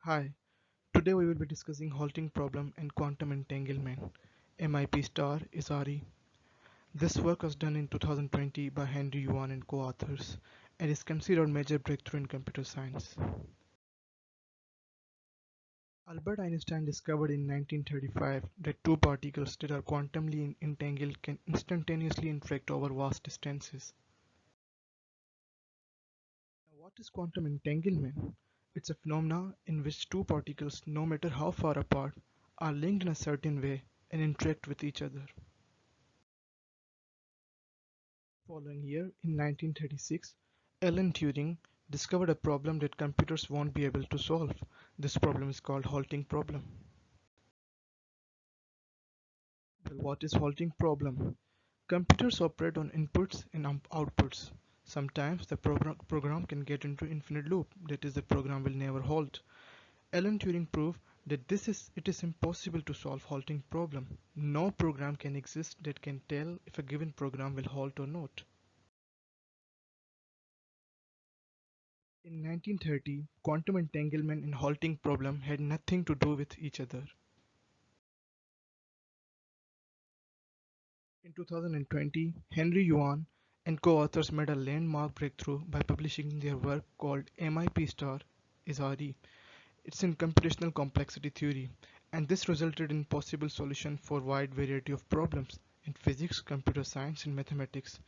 Hi, today we will be discussing halting problem and quantum entanglement. MIP is RE. This work was done in 2020 by Henry Yuan and co-authors and is considered a major breakthrough in computer science. Albert Einstein discovered in 1935 that two particles that are quantumly entangled can instantaneously interact over vast distances. Now, what is quantum entanglement? It's a phenomenon in which two particles, no matter how far apart, are linked in a certain way and interact with each other. Following year, in 1936, Alan Turing discovered a problem that computers won't be able to solve. This problem is called halting problem. Well, what is halting problem? Computers operate on inputs and outputs. Sometimes the program can get into infinite loop, that is, the program will never halt. Alan Turing proved that it is impossible to solve halting problem. No program can exist that can tell if a given program will halt or not. In 1930, quantum entanglement and halting problem had nothing to do with each other. In 2020, Henry Yuan and co-authors made a landmark breakthrough by publishing their work called MIP is RE. It's in computational complexity theory, and this resulted in possible solution for wide variety of problems in physics, computer science, and mathematics.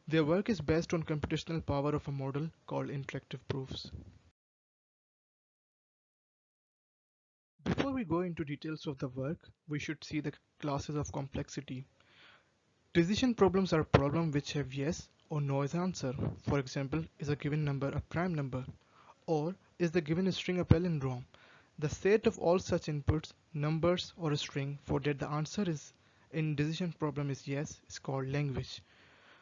Their work is based on computational power of a model called interactive proofs. Before we go into details of the work, we should see the classes of complexity. Decision problems are problems which have yes or no as answer. For example, is a given number a prime number? Or is the given string a palindrome? The set of all such inputs, numbers or a string for that the answer is in decision problem is yes is called language.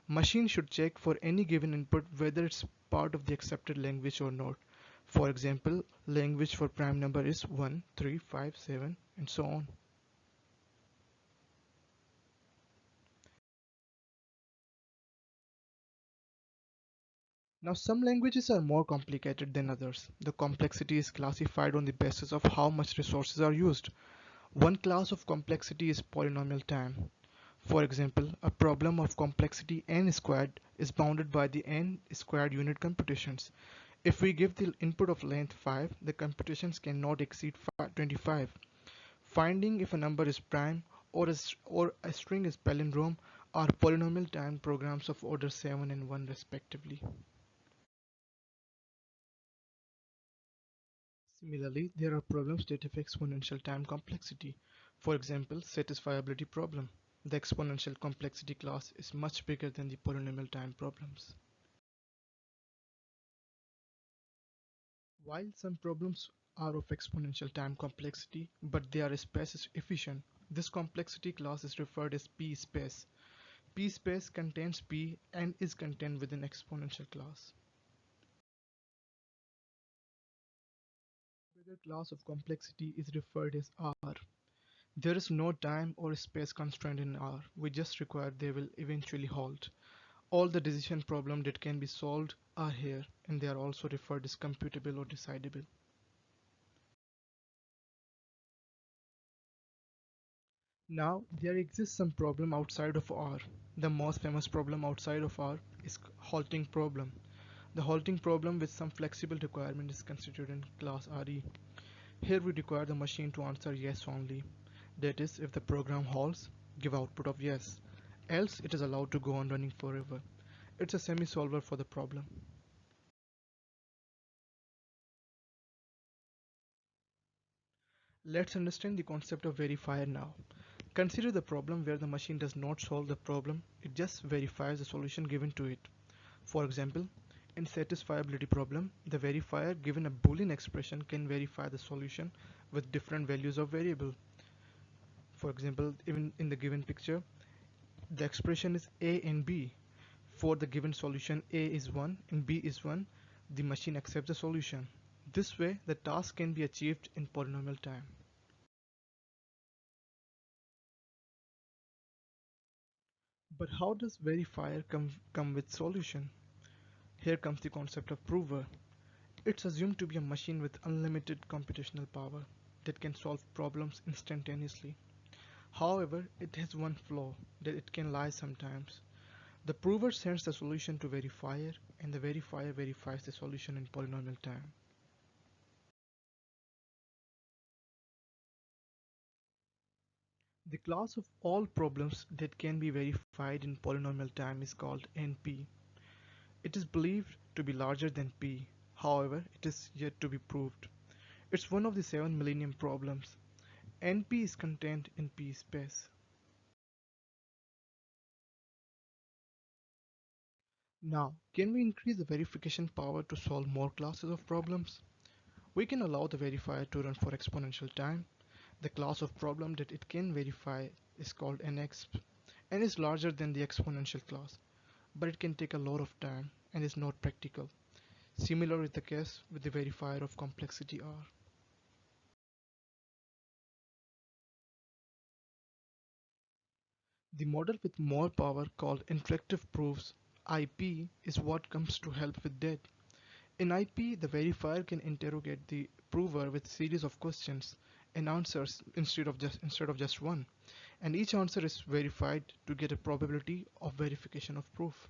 Machine should check for any given input whether it's part of the accepted language or not. For example, language for prime number is 1, 3, 5, 7 and so on. Now some languages are more complicated than others. The complexity is classified on the basis of how much resources are used. One class of complexity is polynomial time. For example, a problem of complexity n squared is bounded by the n squared unit computations. If we give the input of length 5, the computations cannot exceed 25. Finding if a number is prime or a string is palindrome are polynomial time programs of order 7 and 1 respectively. Similarly, there are problems that have exponential time complexity. For example, satisfiability problem. The exponential complexity class is much bigger than the polynomial time problems. While some problems are of exponential time complexity, but they are space efficient, this complexity class is referred as p-space. P-space contains p and is contained within exponential class. The class of complexity is referred as R. There is no time or space constraint in R. We just require they will eventually halt. All the decision problems that can be solved are here, and they are also referred as computable or decidable. Now, there exists some problem outside of R. The most famous problem outside of R is halting problem. The halting problem with some flexible requirement is considered in class RE. Here we require the machine to answer yes only. That is, if the program halts, give output of yes. Else it is allowed to go on running forever. It's a semi-solver for the problem. Let's understand the concept of verifier now. Consider the problem where the machine does not solve the problem, it just verifies the solution given to it. For example, in satisfiability problem, the verifier given a boolean expression can verify the solution with different values of variable. For example, even in the given picture, the expression is a and b. For the given solution a is 1 and b is 1, the machine accepts the solution. This way, the task can be achieved in polynomial time. But how does verifier come with solution? Here comes the concept of prover. It's assumed to be a machine with unlimited computational power that can solve problems instantaneously. However, it has one flaw, that it can lie sometimes. The prover sends the solution to verifier and the verifier verifies the solution in polynomial time. The class of all problems that can be verified in polynomial time is called NP. It is believed to be larger than P, however it is yet to be proved. It's one of the 7 millennium problems. NP is contained in P space. Now, can we increase the verification power to solve more classes of problems? We can allow the verifier to run for exponential time. The class of problem that it can verify is called nexp and is larger than the exponential class, but it can take a lot of time and is not practical. Similar is the case with the verifier of complexity R. The model with more power called interactive proofs IP is what comes to help with that. In IP, the verifier can interrogate the prover with a series of questions and answers instead of just one, and each answer is verified to get a probability of verification of proof.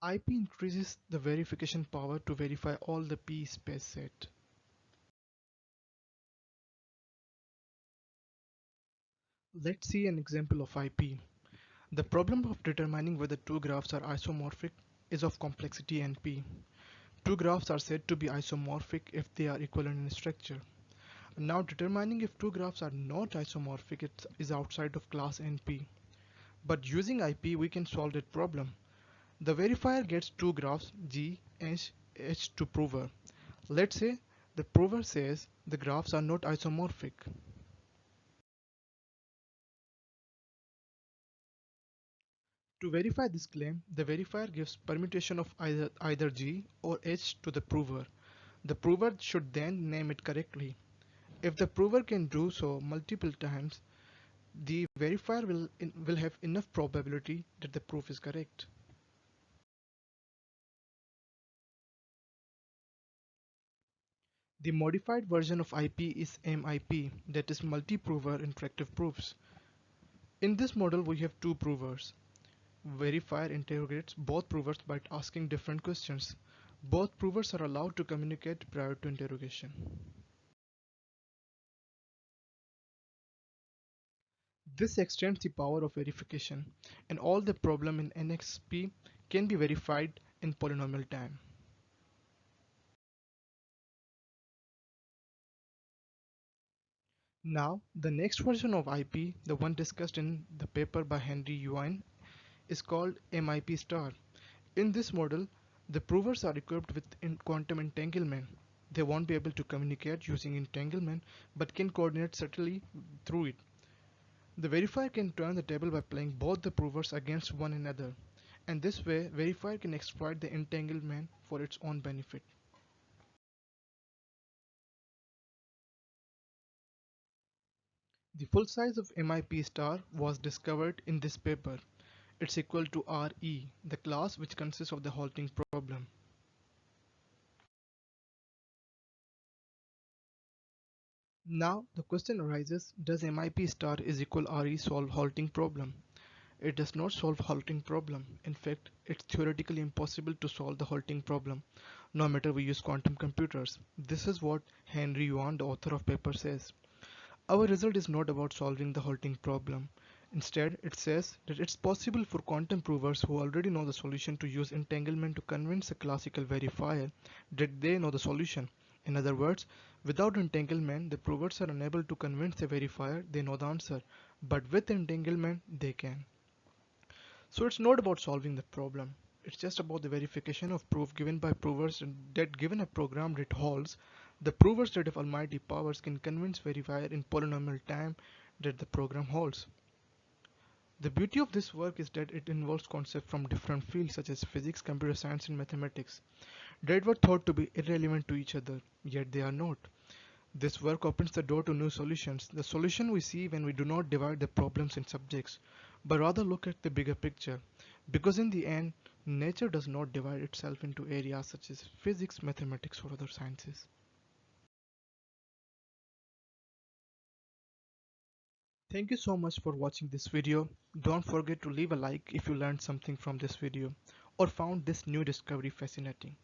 IP increases the verification power to verify all the P space set. Let's see an example of IP. The problem of determining whether two graphs are isomorphic is of complexity NP. Two graphs are said to be isomorphic if they are equivalent in structure. Now determining if two graphs are not isomorphic is outside of class NP. But using IP we can solve that problem. The verifier gets two graphs G, H to prover. Let's say the prover says the graphs are not isomorphic. To verify this claim, the verifier gives permutation of either G or H to the prover. The prover should then name it correctly. If the prover can do so multiple times, the verifier will have enough probability that the proof is correct. The modified version of IP is MIP, that is multi-prover interactive proofs. In this model we have two provers. Verifier interrogates both provers by asking different questions. Both provers are allowed to communicate prior to interrogation. This extends the power of verification, and all the problem in NXP can be verified in polynomial time. Now, the next version of IP, the one discussed in the paper by Henry Yuan, is called MIP star. In this model, the provers are equipped with quantum entanglement. They won't be able to communicate using entanglement, but can coordinate subtly through it. The verifier can turn the table by playing both the provers against one another, and this way, verifier can exploit the entanglement for its own benefit. The full size of MIP star was discovered in this paper. It's equal to RE, the class which consists of the halting problem. Now the question arises, does MIP star is equal RE solve halting problem? It does not solve halting problem. In fact, it's theoretically impossible to solve the halting problem, no matter we use quantum computers. This is what Henry Yuan, the author of paper, says. Our result is not about solving the halting problem. Instead, it says that it's possible for quantum provers who already know the solution to use entanglement to convince a classical verifier that they know the solution. In other words, without entanglement, the provers are unable to convince the verifier they know the answer, but with entanglement, they can. So it's not about solving the problem. It's just about the verification of proof given by provers that given a program that holds, the provers that have almighty powers can convince verifier in polynomial time that the program holds. The beauty of this work is that it involves concepts from different fields such as physics, computer science and mathematics that were thought to be irrelevant to each other, yet they are not. This work opens the door to new solutions, the solution we see when we do not divide the problems in subjects, but rather look at the bigger picture. Because in the end, nature does not divide itself into areas such as physics, mathematics, or other sciences. Thank you so much for watching this video. Don't forget to leave a like if you learned something from this video or found this new discovery fascinating.